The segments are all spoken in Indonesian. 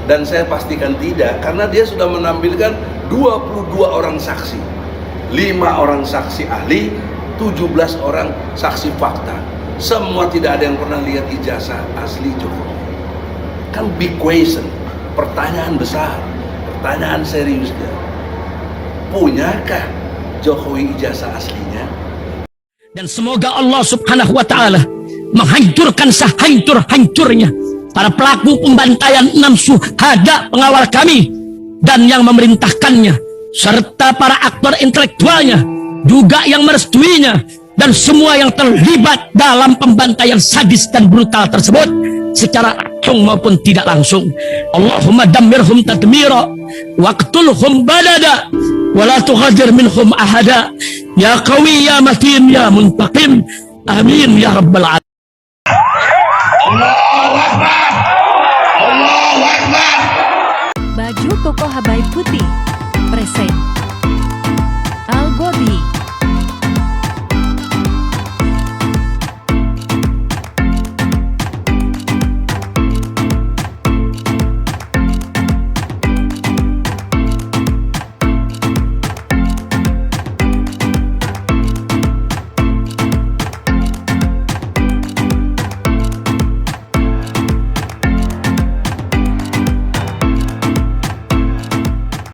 Dan saya pastikan tidak, karena dia sudah menampilkan 22 orang saksi, 5 orang saksi ahli, 17 orang saksi fakta. Semua tidak ada yang pernah lihat ijazah asli Jokowi. Kan big question, pertanyaan besar, pertanyaan serius dia. Punyakah Jokowi ijazah aslinya? Dan semoga Allah subhanahu wa ta'ala menghancurkan sehancur-hancurnya para pelaku pembantaian 6 syuhada pengawal kami dan yang memerintahkannya, serta para aktor intelektualnya juga yang merestuinya, dan semua yang terlibat dalam pembantaian sadis dan brutal tersebut secara langsung maupun tidak langsung. Allahumma dammirhum tadmira waqtulhum badada wala tughadir minhum ahada ya qawi ya matin ya muntaqim amin ya rabbal alamin. Allahu Akbar, Allahu Akbar. Baju koko Habaib Putih present Al Godi.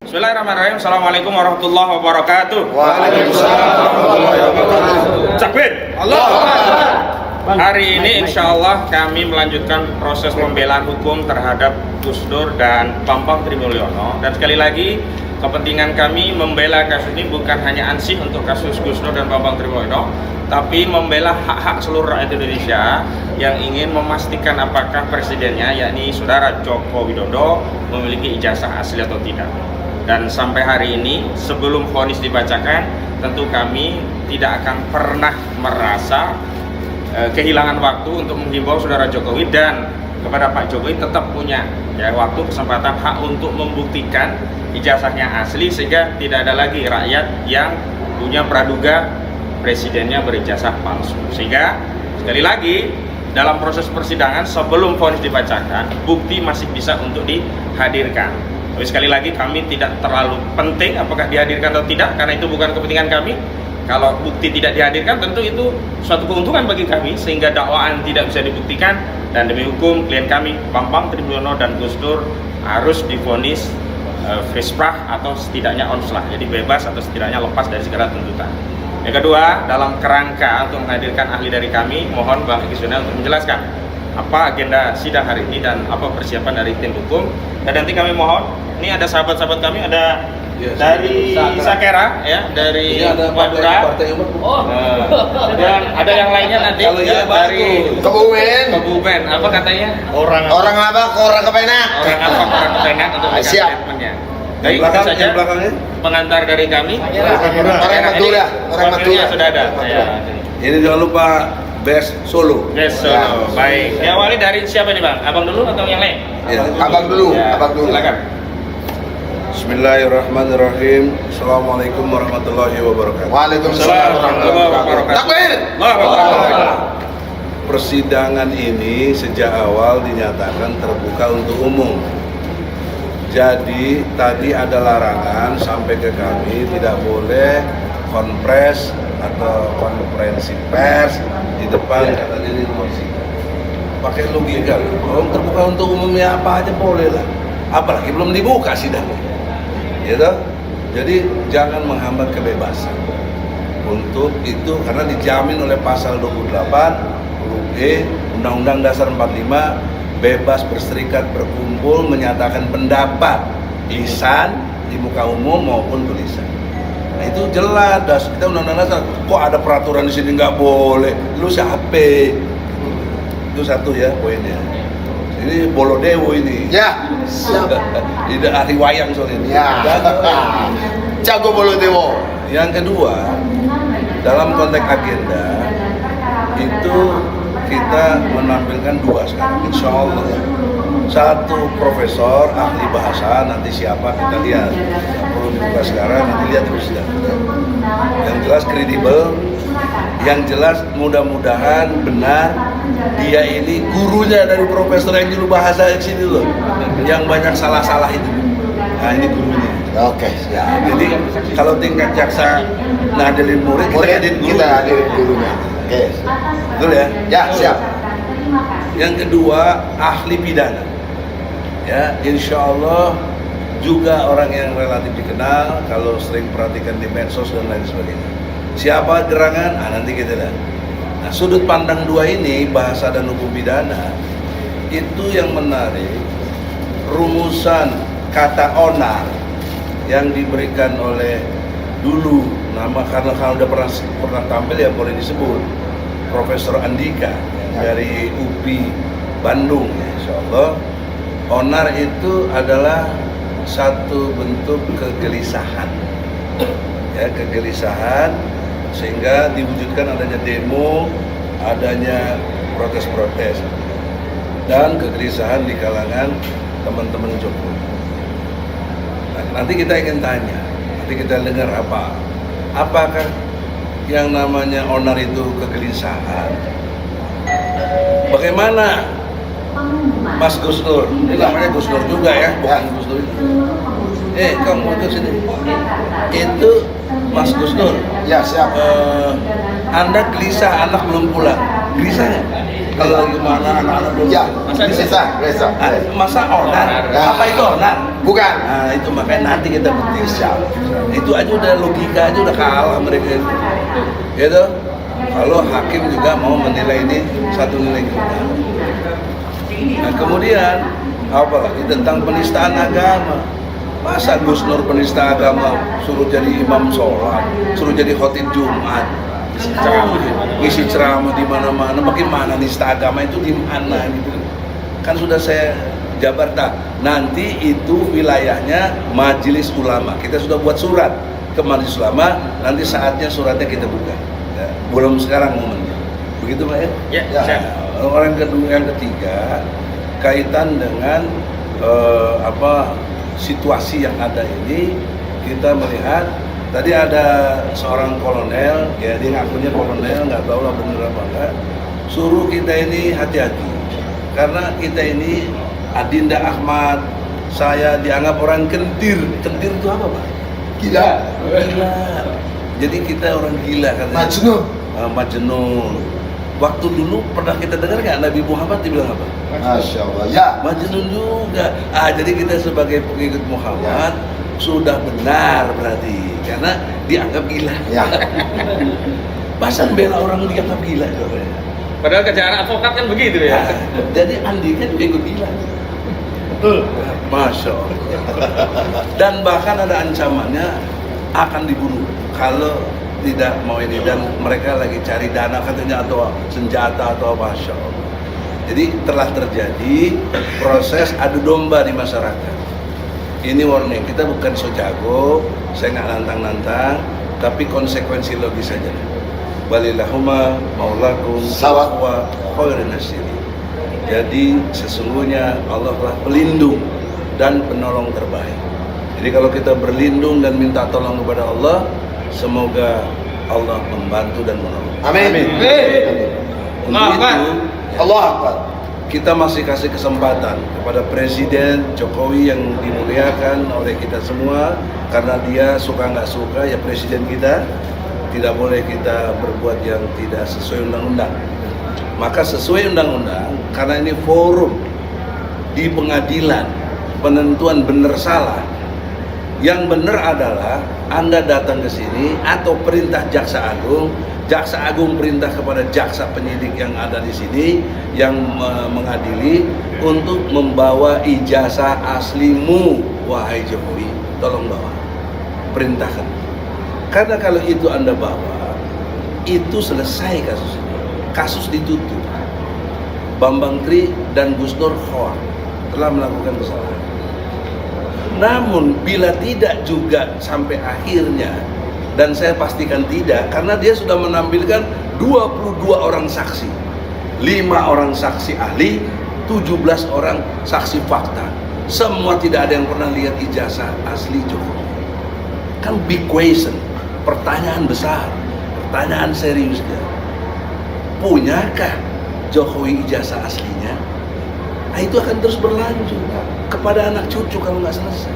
Bismillahirrahmanirrahim. Assalamualaikum warahmatullahi wabarakatuh. Waalaikumsalam warahmatullahi wabarakatuh. Takbir. Allahu Akbar. Hari ini insya Allah kami melanjutkan proses pembelaan hukum terhadap Gus Dur dan Bambang Trimulyono. Dan sekali lagi, kepentingan kami membela kasus ini bukan hanya ansih untuk kasus Gus Dur dan Bambang Trimulyono, tapi membela hak-hak seluruh rakyat Indonesia yang ingin memastikan apakah presidennya, yakni Saudara Joko Widodo, memiliki ijazah asli atau tidak. Dan sampai hari ini, sebelum vonis dibacakan, tentu kami tidak akan pernah merasa kehilangan waktu untuk menghimbau Saudara Jokowi dan kepada Pak Jokowi tetap punya waktu, kesempatan, hak untuk membuktikan ijazahnya asli, sehingga tidak ada lagi rakyat yang punya praduga presidennya berijazah palsu. Sehingga sekali lagi, dalam proses persidangan sebelum vonis dibacakan, bukti masih bisa untuk dihadirkan. Tapi sekali lagi, kami tidak terlalu penting apakah dihadirkan atau tidak, karena itu bukan kepentingan kami. Kalau bukti tidak dihadirkan, tentu itu suatu keuntungan bagi kami, sehingga dakwaan tidak bisa dibuktikan. Dan demi hukum, klien kami Bambang Trimulyono dan Gus Dur harus divonis fisprah atau setidaknya onslah, jadi bebas atau setidaknya lepas dari segala tuntutan. Yang kedua, dalam kerangka untuk menghadirkan ahli dari kami, mohon Bang Egy Sujana untuk menjelaskan apa agenda sidang hari ini dan apa persiapan dari tim hukum. Dan nanti kami mohon, ini ada sahabat-sahabat kami, ada dari Sakera, ya, dari Madura, dan ada yang lainnya nanti ya, dari Kebumen, apa katanya? Orang apa? Orang Kepenak. Orang apa? Orang Kepenak untuk memberikan statementnya. Baik, itu saja pengantar dari kami. Orang Madura, orang Madura sudah ada. Ini jangan lupa Best Solo. Best Solo. Baik. Yang awali dari siapa nih, Bang? Abang dulu atau yang lain? Ya, Abang dulu, ya, abang dulu. Silakan. Bismillahirrahmanirrahim. Assalamualaikum warahmatullahi wabarakatuh. Waalaikumsalam warahmatullahi wabarakatuh. Takbir. Persidangan ini sejak awal dinyatakan terbuka untuk umum. Jadi tadi ada larangan sampai ke kami tidak boleh konpres atau konferensi pers di depan, katanya di luar sini. Pakai logika, kalau terbuka untuk umum ya apa aja boleh lah. Apalagi belum dibuka sidangnya. Gitu? Jadi jangan menghambat kebebasan. Untuk itu karena dijamin oleh pasal 28 huruf E Undang-Undang Dasar 45, bebas berserikat, berkumpul, menyatakan pendapat, lisan di muka umum maupun tulisan. Nah itu jelas, kita Undang-Undang Dasar. Kok ada peraturan di sini nggak boleh? Lu siapa? Itu satu ya poinnya. Ini Bolodewo ini. Ya. Tidak ahli wayang soalnya. Ya. Jago Bolodewo. Yang kedua, dalam konteks agenda itu kita menampilkan dua sekarang, insya Allah. Satu profesor ahli bahasa, nanti siapa kita lihat. Yang perlu dibuka sekarang, nanti lihat di persidangan. Yang jelas kredibel, yang jelas mudah-mudahan benar Dia ini gurunya dari Profesor yang juru bahasa di sini loh, yang banyak salah-salah itu. Nah ini gurunya. Oke, siap. Jadi kalau tingkat jaksa ngadilin murid, Murid kita hadirin gurunya. Oke. betul ya? Ya, siap. Yang kedua, ahli pidana. Ya, insya Allah juga orang yang relatif dikenal, kalau sering perhatikan di medsos dan lain sebagainya. Siapa gerangan? Nanti kita lihat. Nah, sudut pandang dua ini, bahasa dan hukum pidana, itu yang menarik. Rumusan kata onar yang diberikan oleh dulu nama, karena udah pernah tampil ya boleh disebut, Profesor Andika dari UPI Bandung, insya Allah. Onar itu adalah satu bentuk kegelisahan, ya, kegelisahan, sehingga diwujudkan adanya demo, adanya protes-protes, dan kegelisahan di kalangan teman-teman Jokowi. Nah, nanti kita ingin tanya, nanti kita dengar apakah yang namanya onar itu kegelisahan? Bagaimana Mas Gus Nur? Ini namanya Gus Nur juga ya, bukan Gus Nur itu. Kamu ke sini. Itu Mas Gus Nur. Ya, siap. Anda gelisah, anak belum pulang. Gelisah nggak? Kalau lagi mana anak-anak belum Ya, pulang? bisa. Masa onar? Ya. Apa itu onar? Bukan. Nah itu makanya nanti kita bukti. Itu aja udah logika aja udah kalah mereka itu. Gitu. Kalau hakim juga mau menilai ini satu nilai kebenaran. Nah kemudian apalagi tentang penistaan agama. Masa Gus Nur penista agama suruh jadi imam sholat, suruh jadi khotib Jumat, ngisi ceramah di mana-mana. Bagaimana nista agama itu di mana gitu? Kan sudah saya jabarkan. Nanti itu wilayahnya Majelis Ulama. Kita sudah buat surat ke Majelis Ulama. Nanti saatnya suratnya kita buka. Ya, belum sekarang momennya. Begitu Pak ya? Ya, Ya. siap. Orang kedua, yang ketiga kaitan dengan situasi yang ada ini. Kita melihat tadi ada seorang kolonel, ya dia ngakunya kolonel, nggak tahu lah bener apa enggak, suruh kita ini hati-hati karena kita ini Adinda Ahmad, saya dianggap orang kentir. Kentir itu apa Pak? Gila. Gila. Jadi kita orang gila katanya. Majnun. Majnun. Waktu dulu pernah kita dengar nggak Nabi Muhammad dibilang apa? Masya Allah. Ya. Majnun juga. Jadi kita sebagai pengikut Muhammad sudah benar berarti karena dianggap gila. Ya. Masa bela orang dianggap gila coba. Padahal kejaran advokat kan begitu ya. Jadi Andika juga ikut gila. Masya Allah. Dan bahkan ada ancamannya akan dibunuh kalau tidak mau ini, dan mereka lagi cari dana katanya atau senjata atau Masya Allah. Jadi telah terjadi proses adu domba di masyarakat. Ini warning, kita bukan so jago, saya nggak nantang-nantang, tapi konsekuensi logis saja. Walillahumma maulakum wa khairun nasiri. Jadi sesungguhnya Allah telah pelindung dan penolong terbaik. Jadi kalau kita berlindung dan minta tolong kepada Allah, semoga Allah membantu dan menolong. Amin. Untuk itu, Allah Akbar. kita masih kasih kesempatan kepada Presiden Jokowi yang dimuliakan oleh kita semua, karena dia suka nggak suka ya presiden kita, tidak boleh kita berbuat yang tidak sesuai undang-undang. Maka sesuai undang-undang, karena ini forum di pengadilan penentuan benar salah. Yang benar adalah Anda datang ke sini atau perintah Jaksa Agung perintah kepada jaksa penyidik yang ada di sini yang mengadili untuk membawa ijazah aslimu, wahai Jokowi, tolong bawa, perintahkan. Karena kalau itu Anda bawa, itu selesai kasus ini, kasus ditutup. Bambang Tri dan Gus Nur Khawar telah melakukan kesalahan. Namun bila tidak juga sampai akhirnya, dan saya pastikan tidak, karena dia sudah menampilkan 22 orang saksi, 5 orang saksi ahli, 17 orang saksi fakta. Semua tidak ada yang pernah lihat ijazah asli Jokowi. Kan big question, pertanyaan besar, pertanyaan serius dia. Punyakah Jokowi ijazah aslinya, nah itu akan terus berlanjut kepada anak cucu kalau nggak selesai.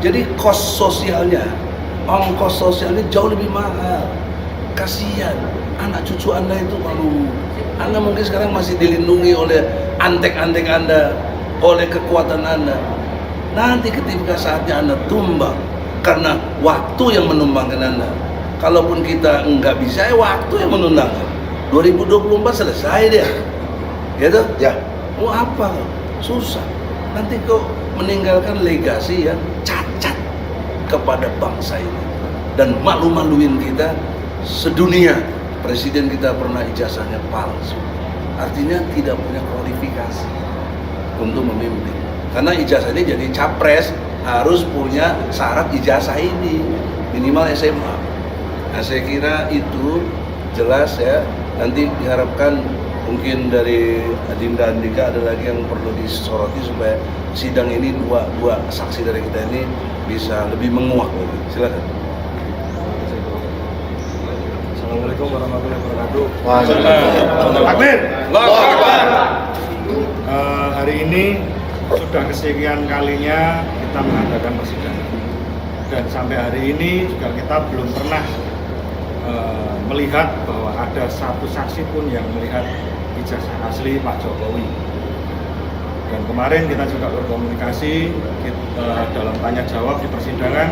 Jadi kos sosialnya, ongkos sosialnya jauh lebih mahal. Kasihan anak cucu Anda itu, Anda mungkin sekarang masih dilindungi oleh antek-antek Anda, oleh kekuatan Anda. Nanti ketika saatnya Anda tumbang, karena waktu yang menumbangkan Anda. Kalaupun kita nggak bisa, waktu yang menundangkan. 2024 selesai dia, gitu? Ya. Mau apa? Susah. Nanti kau meninggalkan legasi yang cacat kepada bangsa ini dan malu-maluin kita sedunia. Presiden kita pernah ijazahnya palsu, artinya tidak punya kualifikasi untuk memimpin. Karena ijazah ini jadi capres harus punya syarat ijazah ini minimal SMA. Nah, saya kira itu jelas ya. Nanti diharapkan mungkin dari Adinda Andika ada lagi yang perlu disoroti supaya sidang ini dua saksi dari kita ini bisa lebih menguak lagi. Silakan. Assalamualaikum warahmatullahi wabarakatuh. Takbir. Allahu Akbar. Hari ini sudah kesekian kalinya kita mengadakan persidangan, dan sampai hari ini juga kita belum pernah melihat bahwa ada satu saksi pun yang melihat ijazah asli Pak Jokowi. Dan kemarin kita juga berkomunikasi dalam tanya jawab di persidangan.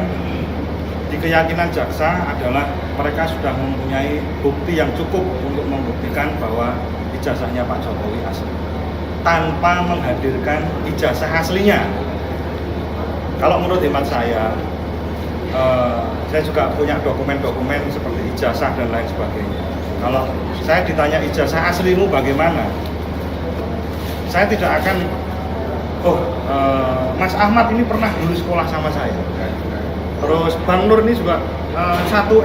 Di keyakinan jaksa adalah mereka sudah mempunyai bukti yang cukup untuk membuktikan bahwa ijazahnya Pak Jokowi asli, tanpa menghadirkan ijazah aslinya. Kalau menurut hemat saya juga punya dokumen-dokumen seperti ijazah dan lain sebagainya. Kalau saya ditanya ijazah aslimu bagaimana, saya tidak akan, Mas Ahmad ini pernah dulu sekolah sama saya. Terus Bang Nur ini juga satu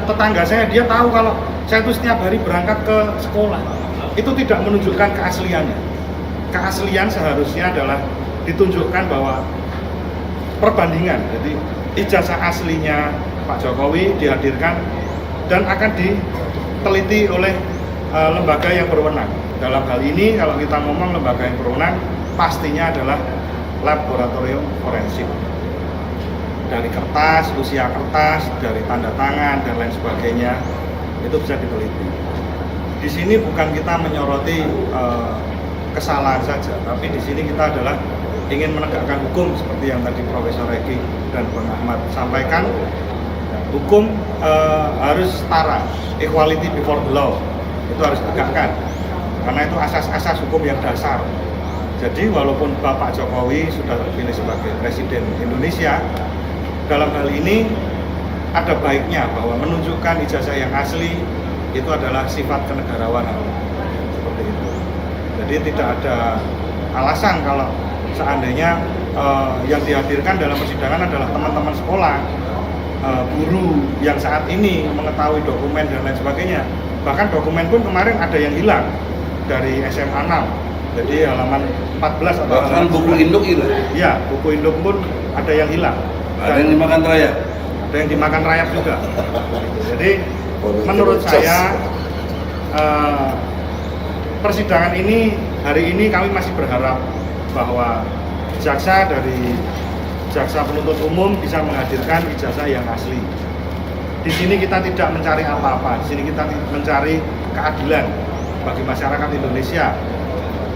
tetangga saya, dia tahu kalau saya itu setiap hari berangkat ke sekolah. Itu tidak menunjukkan keasliannya. Keaslian seharusnya adalah ditunjukkan bahwa perbandingan. Jadi ijazah aslinya Pak Jokowi dihadirkan dan akan diteliti oleh lembaga yang berwenang. Dalam hal ini kalau kita ngomong lembaga yang berwenang, pastinya adalah laboratorium forensik. Dari kertas, usia kertas, dari tanda tangan dan lain sebagainya, itu bisa diteliti. Di sini bukan kita menyoroti kesalahan saja, tapi di sini kita adalah ingin menegakkan hukum seperti yang tadi Profesor Eki dan Bang Ahmad sampaikan. Hukum harus setara, equality before the law, itu harus ditegakkan, karena itu asas-asas hukum yang dasar. Jadi walaupun Bapak Jokowi sudah terpilih sebagai Presiden Indonesia, dalam hal ini ada baiknya bahwa menunjukkan ijazah yang asli itu adalah sifat kenegarawanan, seperti itu. Jadi tidak ada alasan kalau seandainya yang dihadirkan dalam persidangan adalah teman-teman sekolah, guru yang saat ini mengetahui dokumen dan lain sebagainya. Bahkan dokumen pun kemarin ada yang hilang dari SMA 6, jadi halaman 14 atau Bahkan buku induk hilang. Iya, buku induk pun ada yang hilang. Ada yang dimakan rayap. Ada yang dimakan rayap juga. Jadi menurut saya persidangan ini hari ini kami masih berharap bahwa jaksa penuntut umum bisa menghadirkan ijazah yang asli. Di sini kita tidak mencari apa-apa. Di sini kita mencari keadilan bagi masyarakat Indonesia.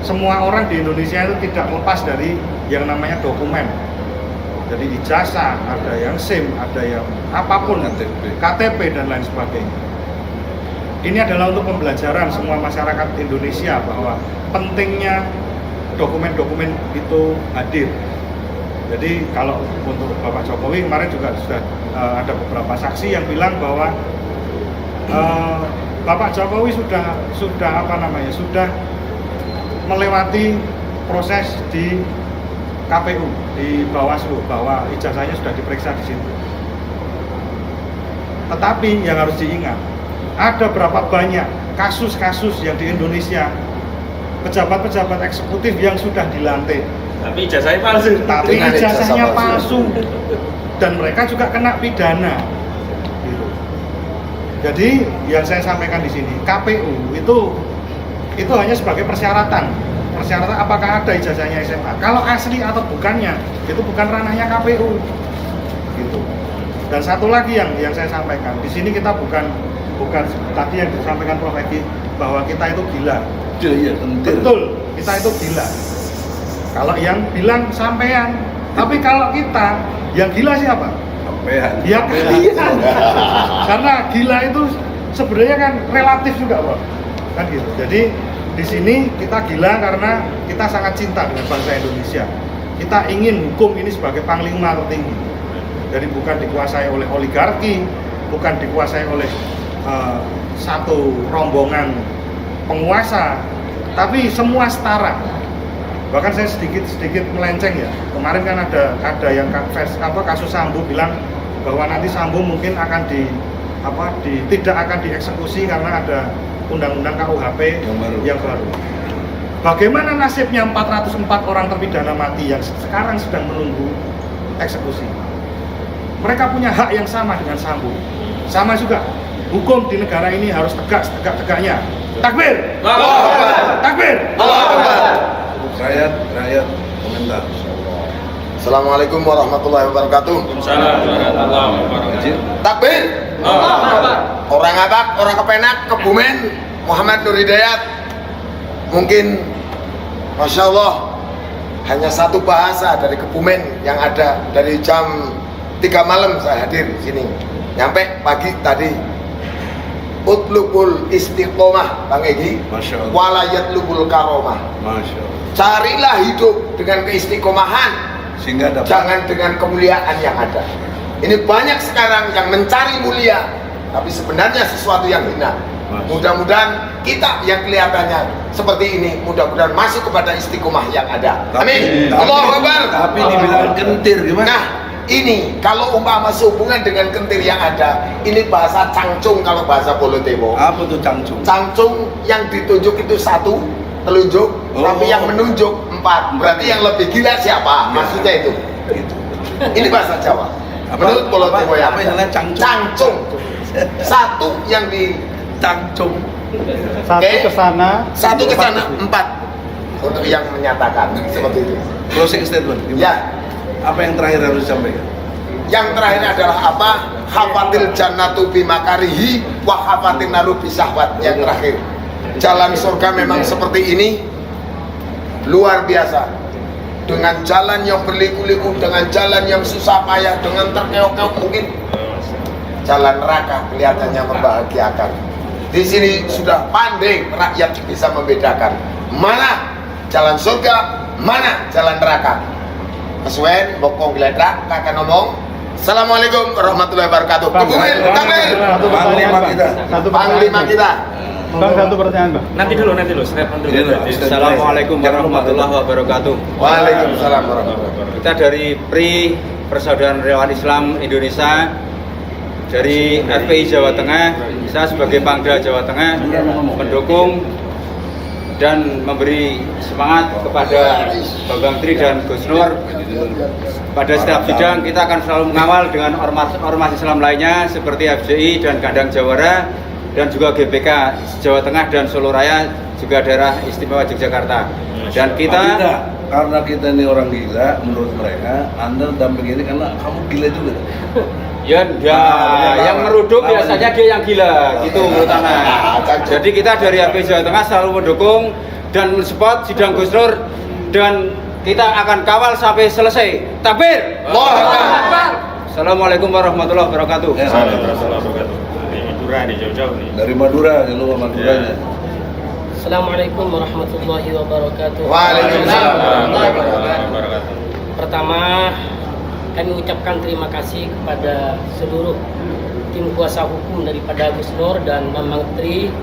Semua orang di Indonesia itu tidak lepas dari yang namanya dokumen. Jadi ijazah, ada yang SIM, ada yang apapun, KTP dan lain sebagainya. Ini adalah untuk pembelajaran semua masyarakat Indonesia bahwa pentingnya dokumen-dokumen itu hadir. Jadi kalau untuk Bapak Jokowi kemarin juga sudah ada beberapa saksi yang bilang bahwa Bapak Jokowi sudah melewati proses di KPU, di Bawaslu, bahwa ijazahnya sudah diperiksa di situ. Tetapi yang harus diingat, ada berapa banyak kasus-kasus yang di Indonesia pejabat-pejabat eksekutif yang sudah dilantik, Tapi ijazahnya palsu. tapi Dengan ijazahnya ijazah palsu. palsu, dan mereka juga kena pidana. Gitu. Jadi yang saya sampaikan di sini, KPU itu itu hanya sebagai persyaratan apakah ada ijazahnya SMA. Kalau asli atau bukannya itu bukan ranahnya KPU gitu. Dan satu lagi yang saya sampaikan di sini, kita bukan tadi yang disampaikan Prof Edi bahwa kita itu gila. Iya, kentir. Betul, kita itu gila. Kalau yang bilang sampean, tapi kalau kita yang gila siapa? Sampean. Ya kalian. Karena gila itu sebenarnya kan relatif juga, Pak. Kan gitu. Jadi di sini kita gila karena kita sangat cinta dengan bangsa Indonesia. Kita ingin hukum ini sebagai panglima tertinggi. Jadi bukan dikuasai oleh oligarki, bukan dikuasai oleh satu rombongan penguasa, tapi semua setara. Bahkan saya sedikit melenceng ya. Kemarin kan ada yang kasus Sambo bilang bahwa nanti Sambo mungkin akan tidak akan dieksekusi karena ada undang-undang KUHP yang baru. Bagaimana nasibnya 404 orang terpidana mati yang sekarang sedang menunggu eksekusi? Mereka punya hak yang sama dengan Sambo. Sama juga, hukum di negara ini harus tegak-tegaknya. Takbir! Takbir! Rakyat komentar. Assalamualaikum warahmatullahi wabarakatuh. Waalaikumsalam warahmatullahi wabarakatuh. Takbir. Orang Abak, orang Kepenak, Kebumen, Muhammad Nur Hidayat. Mungkin Masya Allah hanya satu bahasa dari Kebumen yang ada dari jam 3 malam saya hadir di sini. Nyampe pagi tadi. Utlubul istiqomah, Bang Egi. Masya Allah. Walayatlubul karomah. Masya Allah. Carilah hidup dengan keistiqomahan, Sehingga dapat. jangan dengan kemuliaan yang ada. Ini banyak sekarang yang mencari mulia, tapi sebenarnya sesuatu yang hina. Mudah-mudahan kita yang kelihatannya seperti ini, mudah-mudahan masuk kepada istiqomah yang ada. Amin. Allahu Akbar. Tapi dibilang kentir gimana? Nah, ini kalau umpama sehubungan dengan kentir yang ada, ini bahasa cangcung kalau bahasa Bolotewo. Apa tuh cangcung? Cangcung yang ditunjuk itu satu telunjuk, tapi yang menunjuk 4. Berarti yang lebih gila siapa? Maksudnya itu. Gitu. Ini bahasa Jawa. Apa? Menurut Bolotewo ya. Apa istilahnya cangcung? Cangcung. Satu yang di Cangcung. Satu Oke. ke sana, satu ke sana 4 untuk yang menyatakan seperti itu. Closing statement. Gimana? Ya. Apa yang terakhir harus disampaikan? Yang terakhir adalah apa? Hafatil jannatu bimakarihi wa hafatin naru bisahwat. Yang terakhir, jalan surga memang seperti ini, luar biasa. Dengan jalan yang berliku-liku, dengan jalan yang susah payah, dengan terkeok-keok mungkin. Jalan neraka kelihatannya membahagiakan. Di sini sudah pandai rakyat bisa membedakan mana jalan surga, mana jalan neraka. Kesuwen, bokong geledak, kakak ngomong. Assalamualaikum warahmatullahi wabarakatuh. Kebumen, takbir. Panglima kita. Panglima kita. Bang, satu pertanyaan, Bang. Nanti dulu statement dulu. Ini loh, Assalamualaikum warahmatullahi wabarakatuh. Waalaikumsalam warahmatullahi wabarakatuh. Kita dari PRI Persaudaraan Relawan Islam Indonesia, dari FPI Jawa Tengah, saya sebagai Pangda Jawa Tengah mendukung dan memberi semangat kepada Bambang Tri dan Gus Nur. Pada setiap sidang kita akan selalu mengawal dengan ormas Islam lainnya seperti FJI dan Kandang Jawara, dan juga GBK Jawa Tengah dan Solo Raya, juga daerah istimewa Yogyakarta. Dan kita karena kita ini orang gila, menurut mereka Anda damping ini karena kamu gila juga. yang meruduk biasanya dia yang gila, gitu menurut Ana. Jadi kita dari FPI Jawa Tengah selalu mendukung dan mensupport sidang Gus Nur, dan kita akan kawal sampai selesai. Takbir! Allahu Akbar. Assalamualaikum warahmatullahi wabarakatuh. Dari Madura nih, jauh-jauh nih. Dari Madura, jangan lupa Maduranya. Assalamualaikum warahmatullahi wabarakatuh. Waalaikumsalam warahmatullahi wabarakatuh. Pertama, kami ucapkan terima kasih kepada seluruh tim kuasa hukum daripada Gus Nur dan Bambang Tri.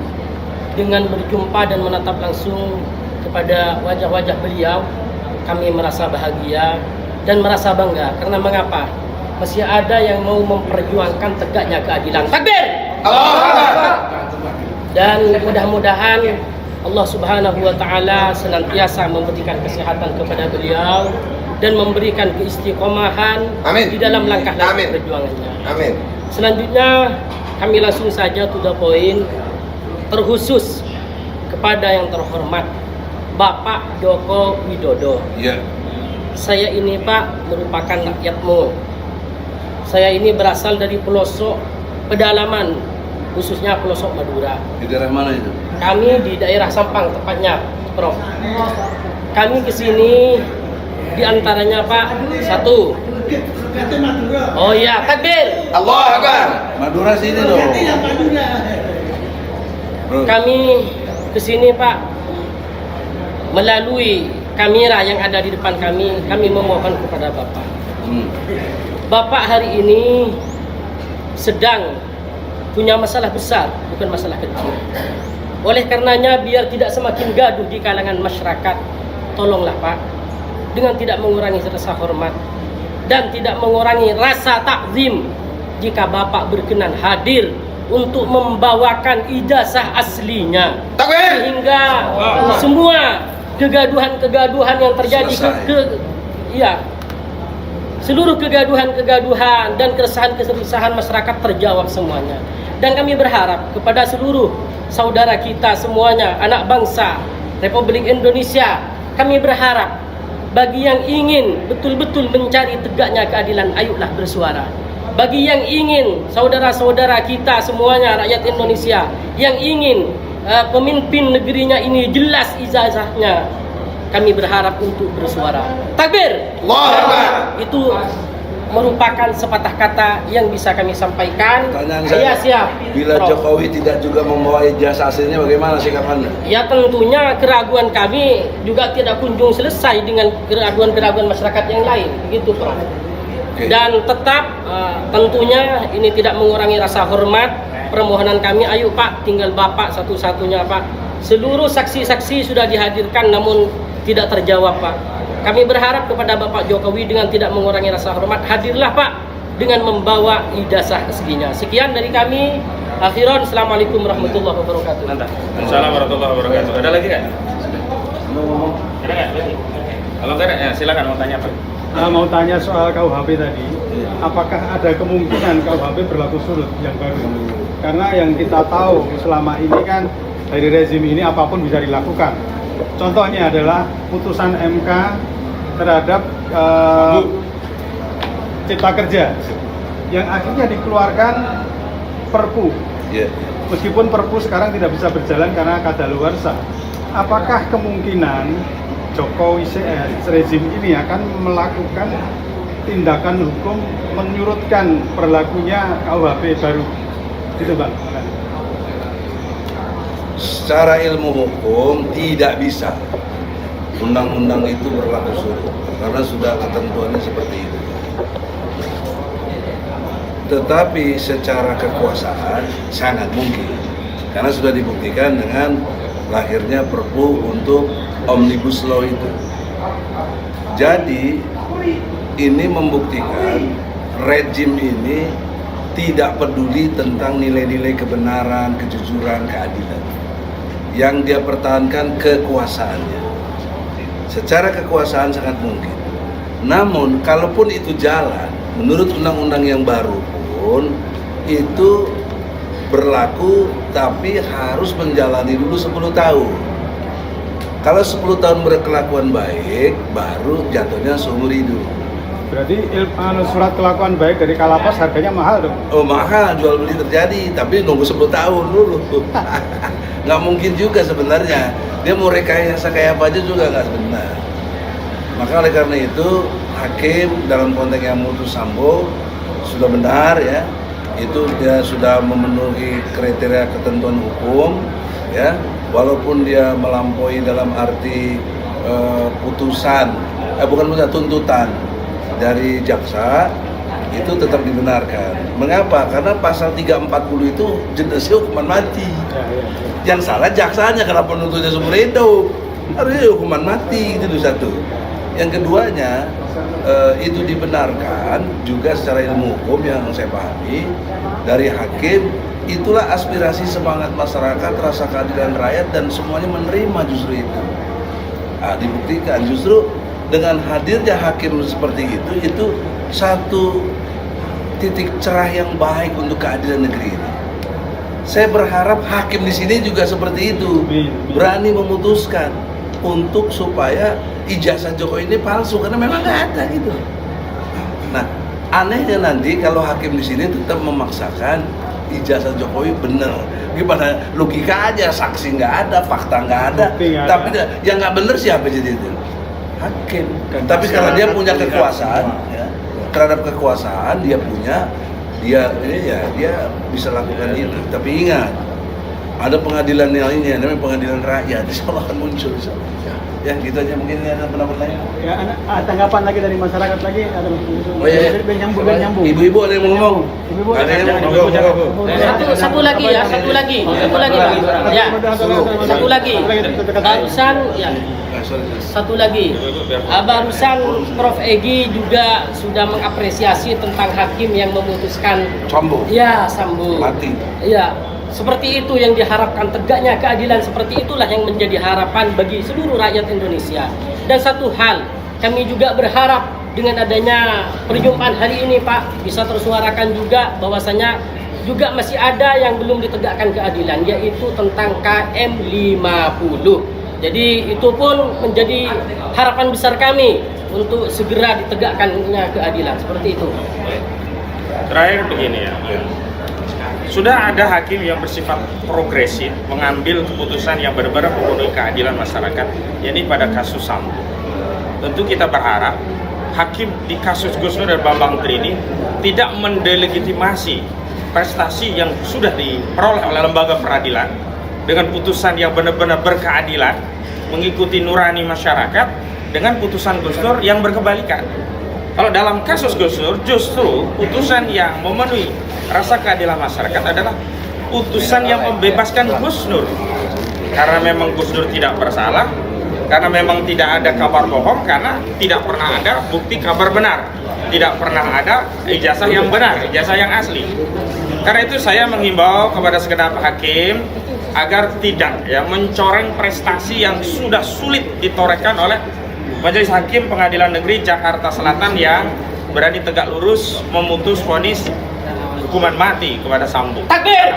Dengan berjumpa dan menatap langsung kepada wajah-wajah beliau, kami merasa bahagia dan merasa bangga. Karena mengapa? Masih ada yang mau memperjuangkan tegaknya keadilan. Takbir! Dan mudah-mudahan Allah Subhanahu wa Ta'ala senantiasa memberikan kesehatan kepada beliau dan memberikan keistiqomahan Amin. di dalam langkah-langkah Amin. perjuangannya. Amin. Selanjutnya kami langsung saja to the point, terkhusus kepada yang terhormat Bapak Joko Widodo. Ya. Saya ini Pak merupakan rakyatmu. Saya ini berasal dari pelosok pedalaman, khususnya pelosok Madura. Di daerah mana itu? Kami di daerah Sampang tepatnya, Prof. Kami kesini diantaranya Pak, satu. Oh iya, takbir. Allah Akbar. Madura sini dong. Bro. Kami kesini Pak melalui kamera yang ada di depan kami memohon kepada Bapak. Bapak hari ini sedang punya masalah besar, bukan masalah kecil. Oleh karenanya biar tidak semakin gaduh di kalangan masyarakat, tolonglah Pak, dengan tidak mengurangi rasa hormat dan tidak mengurangi rasa takzim, jika Bapak berkenan hadir untuk membawakan ijazah aslinya, sehingga semua kegaduhan-kegaduhan yang terjadi seluruh kegaduhan-kegaduhan dan keresahan-keresahan masyarakat terjawab semuanya. Dan kami berharap kepada seluruh saudara kita semuanya, anak bangsa Republik Indonesia, kami berharap bagi yang ingin betul-betul mencari tegaknya keadilan, ayolah bersuara. Bagi yang ingin saudara-saudara kita semuanya, rakyat Indonesia, yang ingin pemimpin negerinya ini jelas ijazahnya, kami berharap untuk bersuara. Takbir! Allahu Akbar. Itu merupakan sepatah kata yang bisa kami sampaikan. Pertanyaan Iya, saya, siap. bila Prof. Jokowi tidak juga membawa ijazah aslinya, bagaimana sikap Anda? Ya tentunya keraguan kami juga tidak kunjung selesai dengan keraguan-keraguan masyarakat yang lain, begitu Prof. Oke. Dan tetap tentunya ini tidak mengurangi rasa hormat. Permohonan kami, ayo Pak, tinggal Bapak satu-satunya Pak. Seluruh saksi-saksi sudah dihadirkan namun tidak terjawab Pak. Kami berharap kepada Bapak Jokowi dengan tidak mengurangi rasa hormat, hadirlah Pak dengan membawa ijazah aslinya. Sekian dari kami. Akhiran, Assalamualaikum warahmatullahi wabarakatuh. Assalamualaikum warahmatullahi wabarakatuh. Ada lagi nggak? Ada nggak? Kalau nggak ada, ya silakan mau tanya Pak. Mau tanya soal KUHP tadi, apakah ada kemungkinan KUHP berlaku surut yang baru? Karena yang kita tahu selama ini kan dari rezim ini apapun bisa dilakukan. Contohnya adalah putusan MK terhadap Cipta Kerja yang akhirnya dikeluarkan Perpu. Ya. Meskipun Perpu sekarang tidak bisa berjalan karena kadaluarsa. Apakah kemungkinan Jokowi rezim ini akan melakukan tindakan hukum menyurutkan berlakunya KUHP baru? Itu Bang. Secara ilmu hukum tidak bisa undang-undang itu berlaku surut karena sudah ketentuannya seperti itu. Tetapi secara kekuasaan sangat mungkin karena sudah dibuktikan dengan lahirnya Perpu untuk Omnibus Law itu. Jadi ini membuktikan rejim ini tidak peduli tentang nilai-nilai kebenaran, kejujuran, keadilan. Yang dia pertahankan kekuasaannya. Secara kekuasaan sangat mungkin. Namun kalaupun itu jalan, menurut undang-undang yang baru pun itu berlaku tapi harus menjalani dulu 10 tahun. Kalau 10 tahun berkelakuan baik, baru jatuhnya seumur hidup. Berarti surat kelakuan baik dari Kalapas harganya mahal dong? Oh mahal, jual beli terjadi, tapi nunggu 10 tahun dulu. Nggak mungkin juga sebenarnya. Dia mau rekayasa kayak apa aja juga nggak benar. Maka oleh karena itu, hakim dalam konteks yang memutus Sambo sudah benar ya. Itu dia sudah memenuhi kriteria ketentuan hukum ya. Walaupun dia melampaui dalam arti tuntutan dari jaksa itu tetap dibenarkan. Mengapa? Karena pasal 340 itu jenisnya hukuman mati. Yang salah jaksanya karena penuntutnya seumur hidup. Harusnya hukuman mati itu satu. Yang keduanya itu dibenarkan juga secara ilmu hukum yang saya pahami dari hakim. Itulah aspirasi semangat masyarakat, rasa keadilan rakyat dan semuanya menerima justru itu. Dibuktikan justru dengan hadirnya hakim seperti itu satu titik cerah yang baik untuk keadilan negeri ini. Saya berharap hakim di sini juga seperti itu, berani memutuskan untuk supaya ijazah Jokowi ini palsu karena memang nggak ada gitu. Nah, anehnya nanti kalau hakim di sini tetap memaksakan ijazah Jokowi benar. Gimana logika aja, saksi nggak ada, fakta nggak ada, tapi yang nggak benar siapa jadi itu? Hakim. Tapi karena dia punya kekuasaan, ya, terhadap kekuasaan dia bisa lakukan itu. Tapi ingat, ada pengadilan lainnya, namanya pengadilan rakyat, insya Allah akan muncul. Ya gitu aja, mungkin ada pendapat lain. Ya, tanggapan lagi dari masyarakat lagi ada. Oh iya. Nyambung. Ibu-ibu ada yang mau ngomong? Ibu-ibu Ada yang mau ngomong? Satu lagi ya, satu lagi Pak. Ya, satu lagi. Barusan ya. Satu lagi, barusan Prof. Egi juga sudah mengapresiasi tentang hakim yang memutuskan Sambo. Ya, Sambo. Mati. Ya, seperti itu yang diharapkan, tegaknya keadilan seperti itulah yang menjadi harapan bagi seluruh rakyat Indonesia. Dan satu hal, kami juga berharap dengan adanya perjumpaan hari ini Pak, bisa tersuarakan juga bahwasanya juga masih ada yang belum ditegakkan keadilan, yaitu tentang KM 50. Jadi itu pun menjadi harapan besar kami untuk segera ditegakkannya keadilan, seperti itu. Terakhir begini ya, sudah ada hakim yang bersifat progresif mengambil keputusan yang benar-benar memenuhi keadilan masyarakat, yakni pada kasus Sambo. Tentu kita berharap hakim di kasus Gus Nur dan Bambang Tri ini tidak mendelegitimasi prestasi yang sudah diperoleh oleh lembaga peradilan dengan putusan yang benar-benar berkeadilan, mengikuti nurani masyarakat, dengan putusan Gus Nur yang berkebalikan. Kalau dalam kasus Gus Nur, justru putusan yang memenuhi rasa keadilan masyarakat adalah putusan yang membebaskan Gus Nur. Karena memang Gus Nur tidak bersalah, karena memang tidak ada kabar bohong, karena tidak pernah ada bukti kabar benar, tidak pernah ada ijazah yang benar, ijazah yang asli. Karena itu saya menghimbau kepada segenap hakim agar tidak mencoreng prestasi yang sudah sulit ditorehkan oleh Majelis Hakim Pengadilan Negeri Jakarta Selatan yang berani tegak lurus memutus vonis hukuman mati kepada Sambo. Takbir!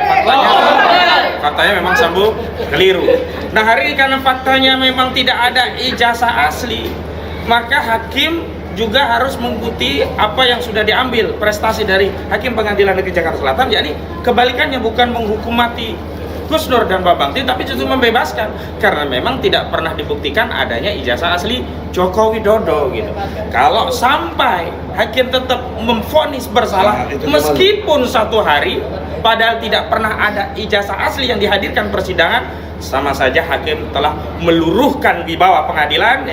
Faktanya memang Sambo keliru. Nah, hari ini karena faktanya memang tidak ada ijazah asli, maka hakim juga harus mengikuti apa yang sudah diambil prestasi dari Hakim Pengadilan Negeri Jakarta Selatan, yakni kebalikannya, bukan menghukum mati Gus Nur dan Bambang Tri, tapi justru membebaskan karena memang tidak pernah dibuktikan adanya ijazah asli Joko Widodo gitu. Kalau sampai hakim tetap memvonis bersalah meskipun satu hari, padahal tidak pernah ada ijazah asli yang dihadirkan persidangan, sama saja hakim telah meluruhkan wibawa pengadilan,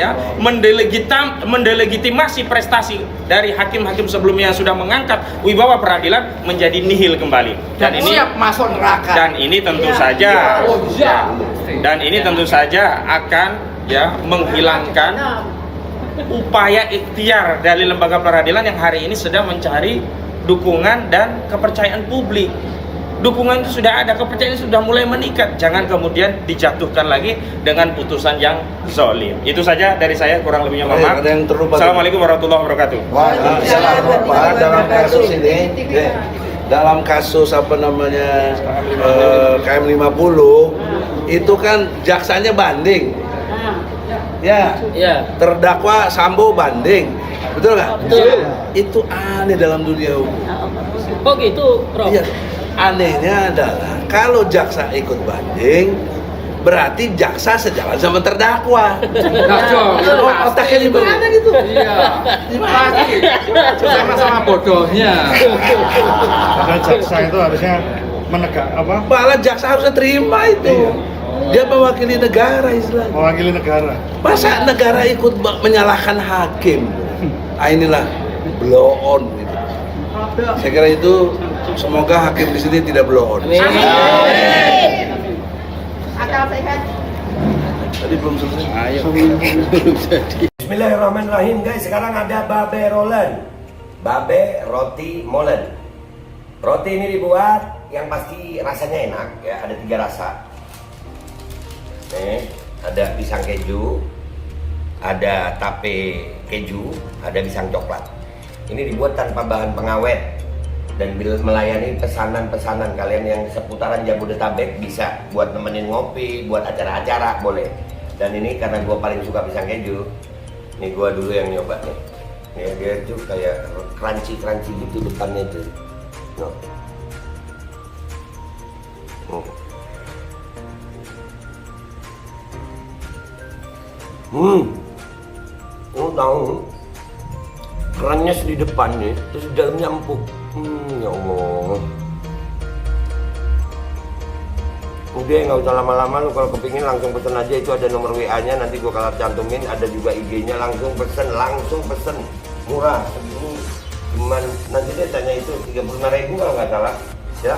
mendelegitimasi prestasi dari hakim-hakim sebelumnya yang sudah mengangkat wibawa peradilan menjadi nihil kembali. Dan ini siap masuk neraka. Dan ini tentu saja akan menghilangkan upaya ikhtiar dari lembaga peradilan yang hari ini sedang mencari dukungan dan kepercayaan publik. Dukungan itu sudah ada, kepercayaan sudah mulai meningkat. Jangan kemudian dijatuhkan lagi dengan putusan yang zalim. Itu saja dari saya, kurang lebihnya mohon maaf. Assalamualaikum warahmatullahi wabarakatuh. Dalam kasus ini, dalam kasus KM 50 itu kan jaksanya banding. Ya. Terdakwa Sambo banding. Betul nggak? Betul. Itu aneh dalam dunia hukum. Oh gitu, Prof. Iya. Anehnya adalah kalau jaksa ikut banding, berarti jaksa sejalan sama terdakwa. Otaknya di mana gitu? Iya. Pasti. Sama-sama bodohnya. Karena jaksa itu harusnya menegak apa? Malah jaksa harusnya terima itu. Dia mewakili negara istilahnya. Mewakili negara. Masa negara ikut menyalahkan hakim? Ah, inilah blow on gitu. Saya kira itu, semoga hakim di sini tidak blow on. Akal sehat. Tadi belum selesai. Bismillahirrahmanirrahim guys. Sekarang ada babe rolen, babe roti molen. Roti ini dibuat yang pasti rasanya enak ya. Ada 3 rasa. Nih, ada pisang keju, ada tape keju, ada pisang coklat. Ini dibuat tanpa bahan pengawet. dan melayani pesanan-pesanan kalian yang seputaran Jabodetabek, bisa buat nemenin ngopi, buat acara-acara boleh. Dan ini karena gue paling suka pisang keju, nih gue dulu yang nyoba nih. Ya, dia tuh kayak crunchy gitu depannya tuh. No. Lu tahu kerannya di depannya, terus di dalamnya empuk. Ya Allah. Udah nggak usah lama-lama, lu kalau kepingin langsung pesen aja, itu ada nomor WA-nya, nanti gua kalau cantumin, ada juga IG-nya, langsung pesen, murah. Cuman nanti dia tanya itu 35.000 kalau nggak salah, ya.